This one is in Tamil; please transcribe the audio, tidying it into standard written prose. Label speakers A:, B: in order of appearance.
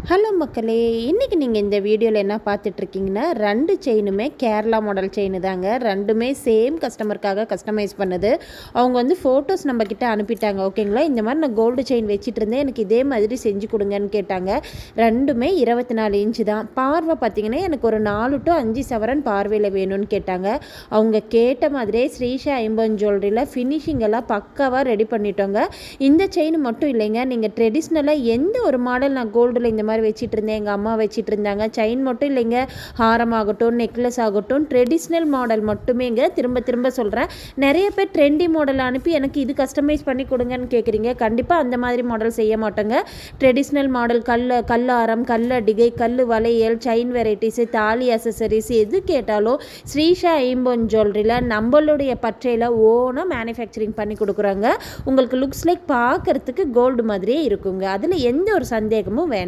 A: ஹலோ மக்களே, இன்றைக்கி நீங்கள் இந்த வீடியோவில் என்ன பார்த்துட்ருக்கீங்கன்னா, 2 செயினுமே கேரளா மாடல் செயின் தாங்க. 2மே சேம் கஸ்டமருக்காக கஸ்டமைஸ் பண்ணுது. அவங்க வந்து ஃபோட்டோஸ் நம்மக்கிட்ட அனுப்பிட்டாங்க. ஓகேங்களா, இந்த மாதிரி நான் கோல்டு செயின் வச்சுட்டு இருந்தேன், எனக்கு இதே மாதிரி செஞ்சு கொடுங்கன்னு கேட்டாங்க. 2மே 24 இன்ச்சு தான். பார்வை பார்த்திங்கன்னா எனக்கு ஒரு 4 to 5 சவரன் பார்வையில் வேணும்னு கேட்டாங்க. அவங்க கேட்ட மாதிரியே ஸ்ரீஷா ஐம்பொன் ஜுவல்லரியில் ஃபினிஷிங் எல்லாம் பக்காவாக ரெடி பண்ணிட்டோங்க. இந்த செயின் மட்டும் இல்லைங்க, நீங்கள் ட்ரெடிஷ்னலாக எந்த ஒரு மாடல் நான் கோல்டில் இந்த மாதிரி வச்சிட்டு இருந்தேன், எங்கள் அம்மா வச்சிட்டு இருந்தாங்க. செயின் மட்டும் இல்லைங்க, ஹாரம் ஆகட்டும், நெக்லஸ் ஆகட்டும், ட்ரெடிஷ்னல் மாடல் மட்டுமேங்க. திரும்ப திரும்ப சொல்கிறேன், நிறைய பேர் ட்ரெண்டி மாடல் அனுப்பி எனக்கு இது கஸ்டமைஸ் பண்ணி கொடுங்கன்னு கேட்குறீங்க. கண்டிப்பாக அந்த மாதிரி மாடல் செய்ய மாட்டோங்க. ட்ரெடிஷ்னல் மாடல் கல் ஆரம், கல் அடிகை, கல் வளையல், செயின் வெரைட்டிஸு, தாலி அசசரிஸ் எது கேட்டாலும் ஸ்ரீஷா ஐம்பொன் ஜுவல்லரியில் நம்மளுடைய பற்றையில் ஓனாக மேனுஃபேக்சரிங் பண்ணி கொடுக்குறாங்க. உங்களுக்கு லுக்ஸ் லைக் பார்க்குறதுக்கு கோல்டு மாதிரியே இருக்குங்க. அதில் எந்த ஒரு சந்தேகமும் வேண்டாம்.